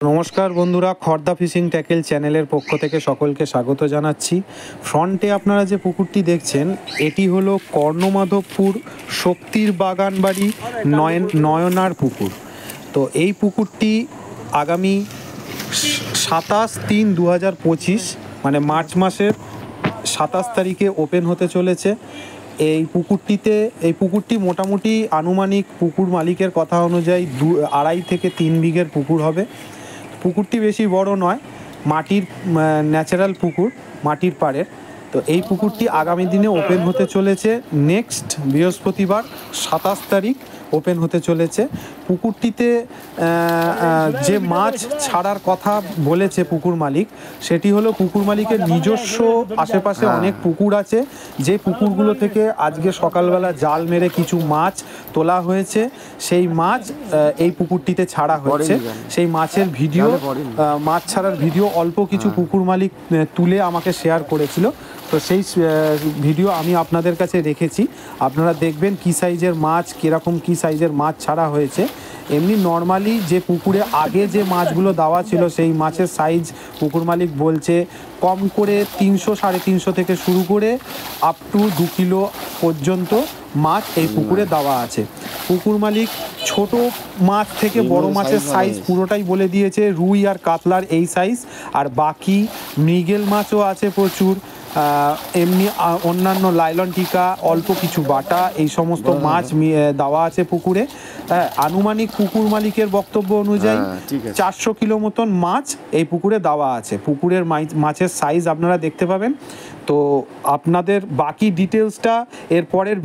নমস্কার বন্ধুরা, Khardah fishing tackle চ্যানেলের পক্ষ থেকে সকলকে স্বাগত জানাচ্ছি। ফ্রন্টে আপনারা যে পুকুরটি দেখছেন এটি হলো কর্ণমাধবপুর শক্তির বাগান বাড়ি নয়নার পুকুর। তো এই পুকুরটি আগামী 27/3/2025 মানে মার্চ মাসের 27 তারিখে ওপেন হতে চলেছে। এই পুকুরটি মোটামুটি আনুমানিক পুকুর মালিকের কথা অনুযায়ী 2.5 থেকে 3 বিঘের পুকুর হবে। পুকুরটি বেশি বড় নয়, মাটির ন্যাচারাল পুকুর, মাটির পাড়ের। তো এই পুকুরটি আগামী দিনে ওপেন হতে চলেছে নেক্সট বৃহস্পতিবার 27 তারিখ ওপেন হতে চলেছে। পুকুরটিতে যে মাছ ছাড়ার কথা বলেছে পুকুর মালিক, সেটি হলো পুকুর মালিকের নিজস্ব আশেপাশে অনেক পুকুর আছে, যে পুকুরগুলো থেকে আজকে সকালবেলা জাল মেরে কিছু মাছ তোলা হয়েছে। সেই মাছ এই পুকুরটিতে ছাড়া হচ্ছে। সেই মাছের ভিডিও, মাছ ছাড়ার ভিডিও অল্প কিছু পুকুর মালিক তুলে আমাকে শেয়ার করেছিল। তো সেই ভিডিও আমি আপনাদের কাছে রেখেছি, আপনারা দেখবেন কী সাইজের মাছ, কীরকম কী সাইজের মাছ ছাড়া হয়েছে। এমনি নর্মালি যে পুকুরে আগে যে মাছগুলো দেওয়া ছিল সেই মাছের সাইজ পুকুর মালিক বলছে কম করে 300-350 থেকে শুরু করে আপ টু 2 কিলো পর্যন্ত মাছ এই পুকুরে দেওয়া আছে। পুকুর মালিক ছোট মাছ থেকে বড় মাছের সাইজ পুরোটাই বলে দিয়েছে, রুই আর কাতলার এই সাইজ। আর বাকি মৃগেল মাছও আছে প্রচুর, এমনি অন্যান্য লাইলন টিকা, অল্প কিছু বাটা, এই সমস্ত মাছ দেওয়া আছে পুকুরে। আনুমানিক পুকুর মালিকের বক্তব্য অনুযায়ী 400 কিলো মতন মাছ এই পুকুরে দেওয়া আছে। পুকুরের মাছের সাইজ আপনারা দেখতে পাবেন। তো আপনাদের বাকি ডিটেলসটা এর পরের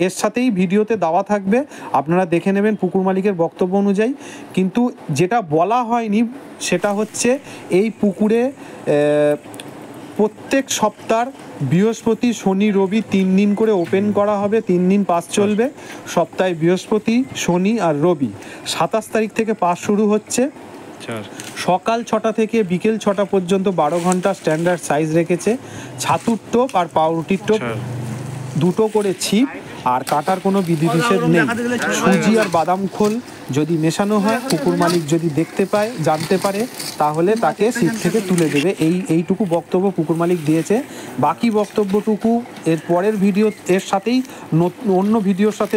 এর সাথেই ভিডিওতে দেওয়া থাকবে, আপনারা দেখে নেবেন পুকুর মালিকের বক্তব্য অনুযায়ী। কিন্তু যেটা বলা হয়নি সেটা হচ্ছে এই পুকুরে প্রত্যেক সপ্তাহ বৃহস্পতি, শনি, রবি 3 দিন করে ওপেন করা হবে। 3 দিন পাস চলবে, সপ্তাহে বৃহস্পতি, শনি আর রবি। 27 তারিখ থেকে পাস শুরু হচ্ছে। সকাল 6টা থেকে বিকেল 6টা পর্যন্ত 12 ঘন্টা স্ট্যান্ডার্ড সাইজ রেখেছে। ছাতুর টোপ আর পাউরুটির টোপ দুটো করে ছিপ, আর কাটার কোনো বিধিনিষেধ নেই। সুজি আর বাদাম খোল যদি মেশানো হয়, পুকুর মালিক যদি দেখতে পায়, জানতে পারে, তাহলে তাকে সিট থেকে তুলে দেবে। এইটুকু বক্তব্য পুকুর মালিক দিয়েছে। বাকি বক্তব্যটুকু এর পরের এর সাথেই অন্য ভিডিওর সাথে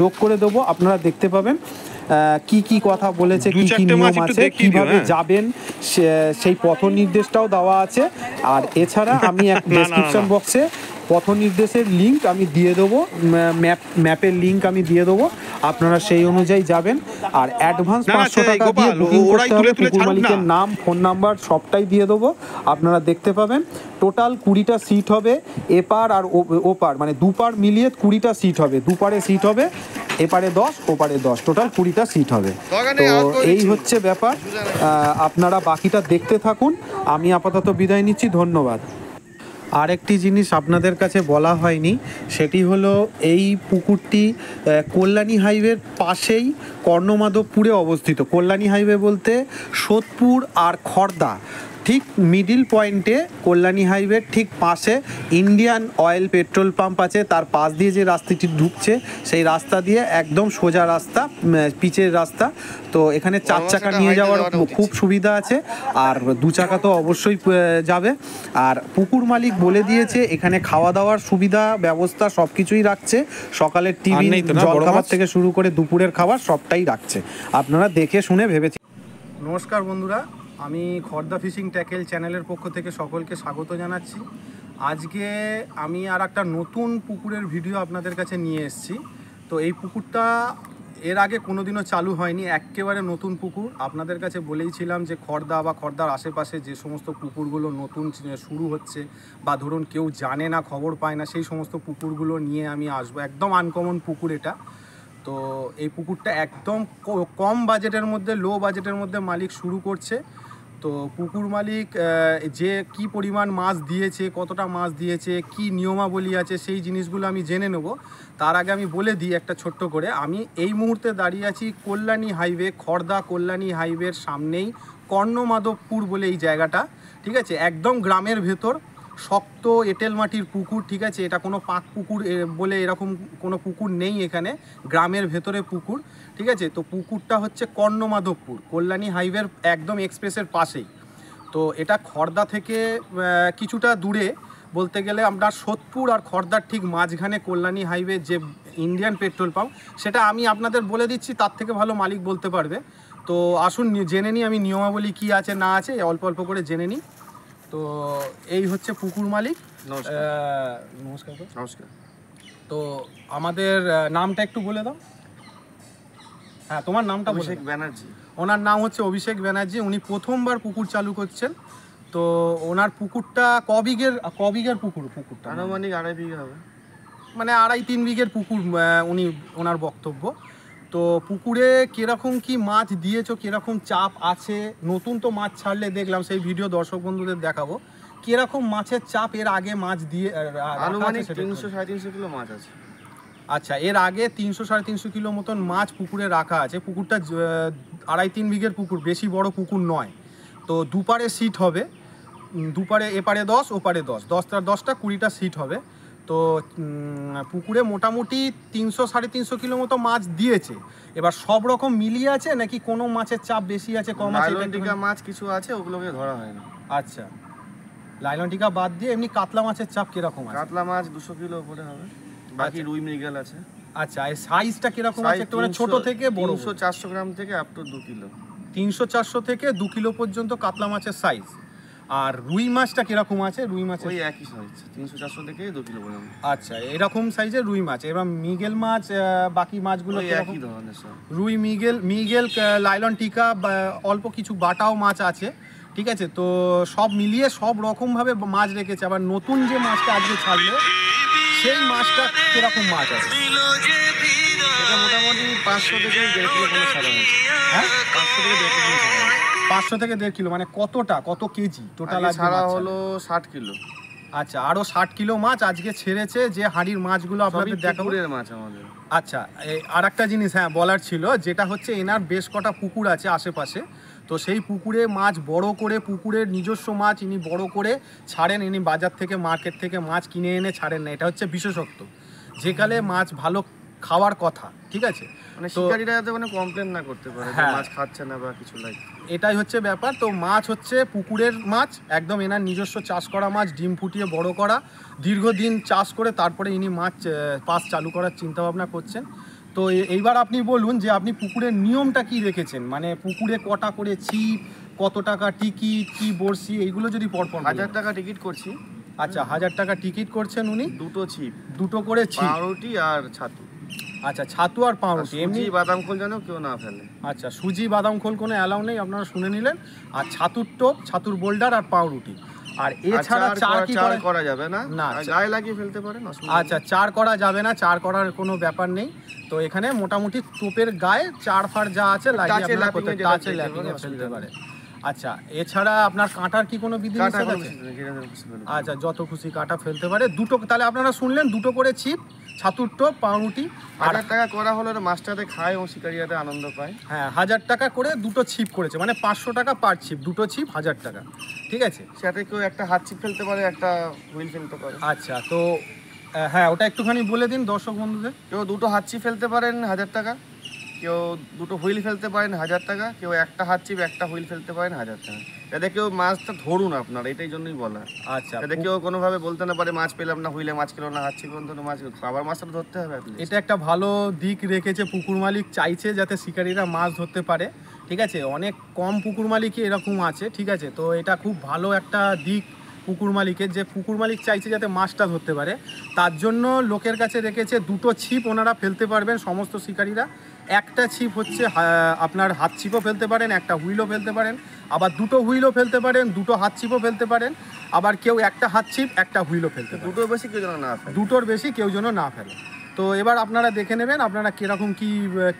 যোগ করে দেবো, আপনারা দেখতে পাবেন কি কথা বলেছে, কি নিয়ম আছে, কিভাবে যাবেন সেই পথ নির্দেশটাও দেওয়া আছে। আর এছাড়া আমি এক ডেসক্রিপশন বক্সে পথ নির্দেশের লিঙ্ক আমি দিয়ে দেবো, ম্যাপের লিঙ্ক আমি দিয়ে দেবো, আপনারা সেই অনুযায়ী যাবেন। আর অ্যাডভান্স 500 টাকা দিয়ে বুকিং করতে হবে। পুকুর মালিকের নাম, ফোন নাম্বার সবটাই দিয়ে দেবো, আপনারা দেখতে পাবেন। টোটাল 20টা সিট হবে, এপার আর ওপার, মানে দুপার মিলিয়ে 20টা সিট হবে। দুপারে সিট হবে, এপারে 10, ওপারে 10, টোটাল 20টা সিট হবে। তো এই হচ্ছে ব্যাপার, আপনারা বাকিটা দেখতে থাকুন। আমি আপাতত বিদায় নিচ্ছি, ধন্যবাদ। আরেকটি জিনিস আপনাদের কাছে বলা হয়নি, সেটি হলো এই পুকুরটি কল্যাণী হাইওয়ের পাশেই কর্ণমাধবপুরে অবস্থিত। কল্যাণী হাইওয়ে বলতে সোদপুর আর খর্দা ঠিক মিডিল পয়েন্টে, কল্যাণী হাইওয়ের ঠিক পাশে ইন্ডিয়ান অয়েল পেট্রোল পাম্প আছে। তার পাশ দিয়ে যে রাস্তাটি ঢুকছে সেই রাস্তা দিয়ে একদম সোজা রাস্তা, পিচের রাস্তা। তো এখানে 4 চাকা নিয়ে যাওয়ার খুব সুবিধা আছে, আর 2 চাকা তো অবশ্যই যাবে। আর পুকুর মালিক বলে দিয়েছে এখানে খাওয়া দাওয়ার সুবিধা ব্যবস্থা সব কিছুই রাখছে। সকালের টিফিন, জলখাবার থেকে শুরু করে দুপুরের খাবার সবটাই রাখছে, আপনারা দেখে শুনে ভেবেছি। নমস্কার বন্ধুরা, আমি খর্দা ফিশিং ট্যাকেল চ্যানেলের পক্ষ থেকে সকলকে স্বাগত জানাচ্ছি। আজকে আমি আর একটা নতুন পুকুরের ভিডিও আপনাদের কাছে নিয়ে এসেছি। তো এই পুকুরটা এর আগে কোনোদিনও চালু হয়নি, একেবারে নতুন পুকুর। আপনাদের কাছে বলেইছিলাম যে খর্দা বা খর্দার আশেপাশে যে সমস্ত পুকুরগুলো নতুন শুরু হচ্ছে, বা ধরুন কেউ জানে না, খবর পায় না, সেই সমস্ত পুকুরগুলো নিয়ে আমি আসবো। একদম আনকমন পুকুর এটা। তো এই পুকুরটা একদম কম বাজেটের মধ্যে, লো বাজেটের মধ্যে মালিক শুরু করছে। তো পুকুর মালিক যে কি পরিমাণ মাছ দিয়েছে, কতটা মাছ দিয়েছে, কি নিয়মাবলী আছে, সেই জিনিসগুলো আমি জেনে নেব। তার আগে আমি বলে দিই একটা ছোট্ট করে, আমি এই মুহূর্তে দাঁড়িয়ে আছি কল্যাণী হাইওয়ে, খর্দা কল্যাণী হাইওয়ের সামনেই কর্ণমাধবপুর বলে এই জায়গাটা, ঠিক আছে, একদম গ্রামের ভেতর। শক্ত এঁটেল মাটির পুকুর, ঠিক আছে, এটা কোনো পাক পুকুর বলে এরকম কোনো পুকুর নেই এখানে, গ্রামের ভেতরে পুকুর, ঠিক আছে। তো পুকুরটা হচ্ছে কর্ণমাধবপুর, কল্যাণী হাইওয়ের একদম এক্সপ্রেসের পাশেই। তো এটা খড়দা থেকে কিছুটা দূরে, বলতে গেলে আপনার সোদপুর আর খড়দার ঠিক মাঝখানে কল্যাণী হাইওয়ে যে ইন্ডিয়ান পেট্রোল পাম্প, সেটা আমি আপনাদের বলে দিচ্ছি, তার থেকে ভালো মালিক বলতে পারবে। তো আসুন জেনে নিই আমি নিয়মাবলী কি আছে না আছে, অল্প অল্প করে জেনে নিই। তো এই হচ্ছে পুকুর মালিক। নমস্কার। নমস্কার। তো আমাদের নামটা একটু বলে দাও। হ্যাঁ, তোমার নামটা? অভিষেক ব্যানার্জি। ওনার নাম হচ্ছে অভিষেক ব্যানার্জি। উনি প্রথমবার পুকুর চালু করছেন। তো ওনার পুকুরটা কবিঘের পুকুরটা আনুমানিক 2.5 বিঘা হবে, মানে 2.5-3 বিঘের পুকুর ওনার বক্তব্য। তো পুকুরে কিরকম কি মাছ দিয়েছো, কিরকম চাপ আছে? নতুন তো মাছ ছাড়লে দেখলাম, সেই ভিডিও দর্শক বন্ধুদের দেখাবো। কিরকম মাছের চাপ এর আগে মাছ দিয়ে? আনুমানিক 300-350 কিলো মাছ আছে। আচ্ছা, এর আগে 300-350 কিলো মতন মাছ পুকুরে রাখা আছে। পুকুরটা 2.5-3 বিঘের পুকুর, বেশি বড় পুকুর নয়। তো দুপারে সিট হবে, দুপারে এপারে 10 ওপারে 10টা 20টা সিট হবে। তো পুকুরে মোটামুটি 300-350 কিলো মতো মাছ দিয়েছে। এবার সব রকম মিলিয়ে আছে নাকি কোনো মাছের চাপ বেশি আছে, কম আছে? লাইলনটিকা মাছ কিছু আছে, ওগুলোকে ধরা হয় না। আচ্ছা, লাইলনটিকা বাদ দিয়ে এমনি কাতলা মাছের চাপ কিরকম আছে? কাতলা মাছ 200 কিলো উপরে হবে, বাকি রুই মৃগেল আছে। আচ্ছা, এই সাইজটা কিরকম আছে? একটু মানে ছোট থেকে বড়? 300-400 গ্রাম থেকে আপ টু 2 কিলো। 300-400 থেকে 2 কিলো পর্যন্ত কাতলা মাছের সাইজ। আর রুই মাছটা কিরকম আছে? রুই মাছের ওই একই সাইজ, 300-400 থেকে 2 কিলো পর্যন্ত। আচ্ছা, এরকম সাইজের রুই মাছ। এবার মৃগেল মাছ, বাকি মাছগুলো একই ধরনের সব। রুই, মৃগেল, লাইলন টিকা, অল্প কিছু বাটাও মাছ আছে, ঠিক আছে। তো সব মিলিয়ে সব রকমভাবে মাছ রেখেছে। আবার নতুন যে মাছটা আজকে ছাড়লে, সেই মাছটা কিরকম মাছ আছে? এটা মোটামুটি 500 থেকে 1.5 কিলো করে ছাড়া হয়েছে। হ্যাঁ, 500 থেকে 1.5 কিলো ছাড়া হয়েছে। 500 থেকে 1.5 কিলো, মানে কত কেজি টোটাল? ছাড়া হলো 60 কিলো। আচ্ছা, আরো 60 কিলো মাছ আজকে ছেড়েছে। যে হাঁড়ির মাছগুলো আপনাদের দেখাবো, পুকুরের মাছ আমাদের। আচ্ছা, আর একটা জিনিস হ্যাঁ বলার ছিল, যেটা হচ্ছে এনার বেশ কটা পুকুর আছে আশেপাশে। তো সেই পুকুরে মাছ বড় করে, পুকুরের নিজস্ব মাছ ইনি বড় করে ছাড়েন। ইনি বাজার থেকে, মার্কেট থেকে মাছ কিনে এনে ছাড়েন না। এটা হচ্ছে বিশেষত্ব, যেকালে মাছ ভালো খাওয়ার কথা, ঠিক আছে। মানে শিকারীরা যাতে কোনো কমপ্লেন না করতে পারে যে মাছ খাচ্ছে না বা কিছু লাইক, এটাই হচ্ছে ব্যাপার। তো মাছ হচ্ছে পুকুরের মাছ, একদম এনার নিজস্ব চাষ করা মাছ, ডিম ফুটিয়ে বড় করা, দীর্ঘদিন চাষ করে তারপরে ইনি মাছ পাস চালু করার চিন্তাভাবনা করছেন। তো এইবার আপনি বলুন যে আপনি পুকুরের নিয়মটা কি রেখেছেন, মানে পুকুরে কটা করে ছিপ, কত টাকা টিকিট, কি বড়শি, এইগুলো যদি পরপর। 1000 টাকা টিকিট করছি। আচ্ছা, 1000 টাকা টিকিট করছেন উনি। দুটো ছিপ, দুটো করে ছিপ, পাউরুটি আর ছাতু। আচ্ছা, ছাতু আর পাউরুটি, এমনি বাদাম খোল যেন কেউ না ফেলে। আচ্ছা, সুজি বাদাম খোল কোনো অ্যালাউ নেই, আপনারা শুনে নিলেন। আর ছাতুর টোপ, ছাতুর বোল্ডার আর পাউরুটি। আর এছাড়া চার করা যাবে না, না গায়ে লাগিয়ে ফেলতে পারেন। আচ্ছা, চার করা যাবে না, চার করার কোনো ব্যাপার নেই। তো এখানে মোটামুটি টোপের গায়ে চার ফার যা আছে লাগিয়ে ফেলতে পারে। আচ্ছা, এছাড়া আপনার কাঁটার কি কোনো বিধিনিষেধ আছে? আচ্ছা, যত খুশি কাঁটা ফেলতে পারে। দুটো, তাহলে আপনারা শুনলেন, দুটো করে ছিপ, ছাতুর টোপ, পাউরুটি। 1000 টাকা করা হলো, মাছটাতে খায় এবং শিকারীরাতে আনন্দ পায়। হ্যাঁ, 1000 টাকা করে দুটো ছিপ করেছে, মানে 500 টাকা পার ছিপ, দুটো ছিপ 1000 টাকা, ঠিক আছে। সাথে কেউ একটা হাত ছিপ ফেলতে পারে, একটা হুইল ফেলতে পারে। আচ্ছা, তো হ্যাঁ, ওটা একটুখানি বলে দিন দর্শক বন্ধুদের। কেউ দুটো হাত ছিপ ফেলতে পারেন 1000 টাকা, কেউ দুটো হুইল ফেলতে পারেন 1000 টাকা, কেউ একটা হাত ছিপ একটা হুইল ফেলতে পারেন 1000 টাকা। যাতে কেউ মাছটা ধরুন আপনার, এটাই জন্যই বলা। আচ্ছা, যাতে কেউ কোনোভাবে বলতে না পারে মাছ পেলাম না, হুইলে মাছ খেলো না, হাত ছিপ মাছ, আবার মাছটা ধরতে হবে। এটা একটা ভালো দিক রেখেছে পুকুর মালিক, চাইছে যাতে শিকারীরা মাছ ধরতে পারে, ঠিক আছে। অনেক কম পুকুর মালিকই এরকম আছে, ঠিক আছে। তো এটা খুব ভালো একটা দিক পুকুর মালিকের, যে পুকুর মালিক চাইছে যাতে মাছটা ধরতে পারে। তার জন্য লোকের কাছে রেখেছে দুটো ছিপ, ওনারা ফেলতে পারবেন সমস্ত শিকারীরা। একটা ছিপ হচ্ছে আপনার হাত ছিপও ফেলতে পারেন, একটা হুইলও ফেলতে পারেন, আবার দুটো হুইলও ফেলতে পারেন, দুটো হাত ছিপও ফেলতে পারেন, আবার কেউ একটা হাত ছিপ একটা হুইলও ফেলতে পারেন। দুটোর বেশি কেউ যেন না ফেলে, দুটোর বেশি কেউ যেন না ফেলে। তো এবার আপনারা দেখে নেবেন আপনারা কীরকম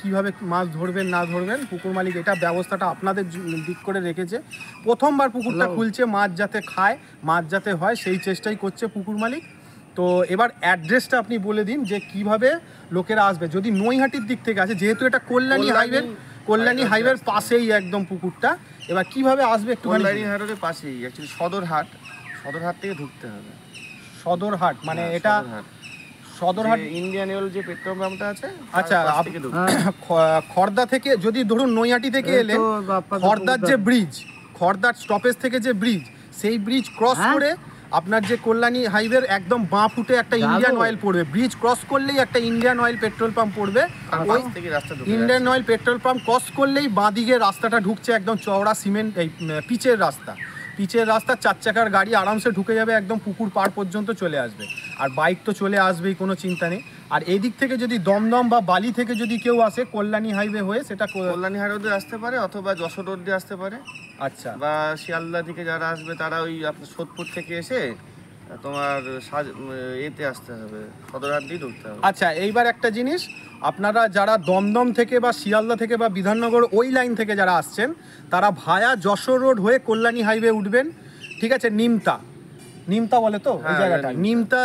কীভাবে মাছ ধরবেন না ধরবেন। পুকুর মালিক এটা ব্যবস্থাটা আপনাদের দিক করে রেখেছে। প্রথমবার পুকুরটা খুলছে, মাছ যাতে খায়, মাছ যাতে হয়, সেই চেষ্টাই করছে পুকুর মালিক। তো এবার অ্যাড্রেসটা আপনি বলে দিন যে কিভাবে লোকেরা আসবে, যদি নৈহাটির দিক থেকে আসে, যেহেতু এটা কল্যাণী হাইওয়ের পাশেই একদম পুকুরটা। এবার কিভাবে আসবে একটু? কল্যাণী হাইওয়ের পাশেই, অ্যাকচুয়ালি সদর হাট সদরহাট থেকে ঢুকতে হবে। সদরহাট মানে হ্যাঁ, এটা সদরহাট ইন্ডিয়ান অয়েল যে পেট্রোল পাম্পটা আছে আচ্ছা তার পাশ থেকে ঢুকতে হবে। খড়দা থেকে যদি ধরুন নৈহাটি থেকে এলেন, খড়দার যে ব্রিজ, খড়দার স্টপেজ থেকে যে ব্রিজ, সেই ব্রিজ ক্রস করে আপনার যে কল্যাণী হাইওয়ের একদম বাঁ ফুটে একটা ইন্ডিয়ান অয়েল পড়বে। ব্রিজ ক্রস করলেই একটা ইন্ডিয়ান অয়েল পেট্রোল পাম্প পড়বে। ওই থেকে রাস্তা ঢুকে Indian oil petrol pump cross করলেই বাঁ দিকে রাস্তাটা ঢুকছে, একদম চওড়া সিমেন্ট এই পিচের রাস্তা। পিচের রাস্তা, 4 চাকার গাড়ি আরামসে ঢুকে যাবে, একদম পুকুর পাড় পর্যন্ত চলে আসবে। আর বাইক তো চলে আসবেই, কোনো চিন্তা নেই। আর এই দিক থেকে যদি দমদম বা বালি থেকে যদি কেউ আসে কল্যাণী হাইওয়ে হয়ে, সেটা কল্যাণী হাইরোড দিয়ে আসতে পারে অথবা যশোর রোড দিয়ে আসতে পারে। আচ্ছা, বা শিয়ালদা থেকে যারা আসবে তারা ওই আপনার সোদপুর থেকে এসে তোমার এতে আসতে হবে, সদরহাট দিয়ে ঢুকতে হবে। আচ্ছা, এইবার একটা জিনিস, আপনারা যারা দমদম থেকে বা শিয়ালদা থেকে বা বিধাননগর ওই লাইন থেকে যারা আসছেন, তারা ভায়া যশোর রোড হয়ে কল্যাণী হাইওয়ে উঠবেন, ঠিক আছে? নিমতা বলে তো ওই জায়গাটা, নিমতা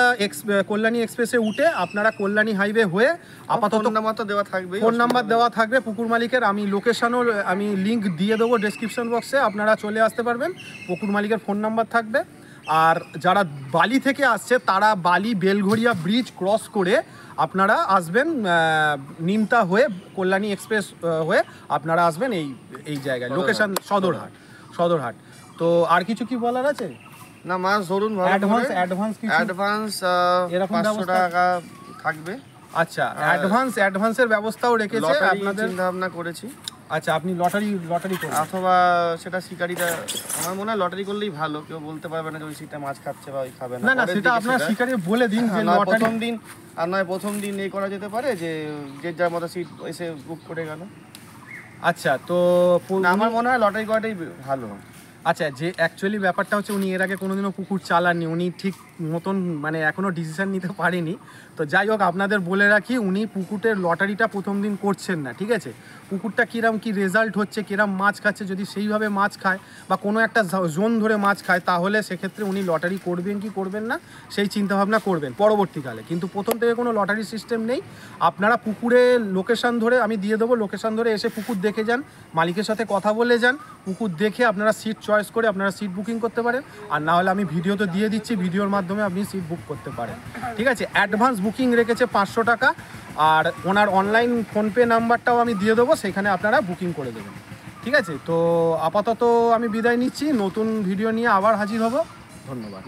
কল্যাণী এক্সপ্রেসে উঠে আপনারা কল্যাণী হাইওয়ে হয়ে আপাতত ফোন নাম্বার তো দেওয়া থাকবে, ফোন নাম্বার দেওয়া থাকবে পুকুর মালিকের। আমি লোকেশনও আমি লিঙ্ক দিয়ে দেবো ডেসক্রিপশন বক্সে, আপনারা চলে আসতে পারবেন। পুকুর মালিকের ফোন নাম্বার থাকবে। আর যারা বালি থেকে আসছে তারা বালি বেলঘড়িয়া ব্রিজ ক্রস করে আপনারা আসবেন, নিমতা হয়ে কল্যাণী এক্সপ্রেস হয়ে আপনারা আসবেন এই জায়গায়, লোকেশন সদরহাট। তো আর কিছু কি বলার আছে? না, মাছ ধরুন ভালো করে। অ্যাডভান্স এরকম 500 টাকা থাকবে। আচ্ছা, অ্যাডভান্সের ব্যবস্থাও রেখেছে আপনাদের, চিন্তা ভাবনা করেছি। আচ্ছা, আপনি লটারি করবেন অথবা সেটা শিকারিটা, আমার মনে হয় লটারি করলেই ভালো। কেউ বলতে পারবে না যে ওই সিটটা মাছ খাচ্ছে বা ওই খাবে না। সেটা আপনার শিকারি বলে দিন যে প্রথম দিন এই করা যেতে পারে যে যে যার মতো সিট এসে বুক করে গেল। আচ্ছা, তো আমার মনে হয় লটারি করাটাই ভালো। আচ্ছা, যে অ্যাকচুয়ালি ব্যাপারটা হচ্ছে, উনি এর আগে কোনোদিনও পুকুর চালাননি, উনি ঠিক মতন মানে এখনও ডিসিশন নিতে পারেনি। তো যাই হোক, আপনাদের বলে রাখি, উনি পুকুরের লটারিটা প্রথম দিন করছেন না, ঠিক আছে? পুকুরটা কিরম কি রেজাল্ট হচ্ছে, কিরম মাছ খাচ্ছে, যদি সেইভাবে মাছ খায় বা কোনো একটা জোন ধরে মাছ খায়, তাহলে সেক্ষেত্রে উনি লটারি করবেন কি করবেন না সেই চিন্তাভাবনা করবেন পরবর্তীকালে। কিন্তু প্রথম থেকে কোনো লটারি সিস্টেম নেই। আপনারা পুকুরে লোকেশন ধরে, আমি দিয়ে দেবো, লোকেশন ধরে এসে পুকুর দেখে যান, মালিকের সাথে কথা বলে যান, পুকুর দেখে আপনারা সিট চয়েস করে আপনারা সিট বুকিং করতে পারেন। আর না হলে আমি ভিডিও তো দিয়ে দিচ্ছি, ভিডিওর মাধ্যমে আপনি সিট বুক করতে পারেন, ঠিক আছে? অ্যাডভান্স বুকিং রেখেছে 500 টাকা। আর ওনার অনলাইন ফোনপে নাম্বারটাও আমি দিয়ে দেবো, সেখানে আপনারা বুকিং করে দেবেন, ঠিক আছে? তো আপাতত আমি বিদায় নিচ্ছি, নতুন ভিডিও নিয়ে আবার হাজির হব। ধন্যবাদ।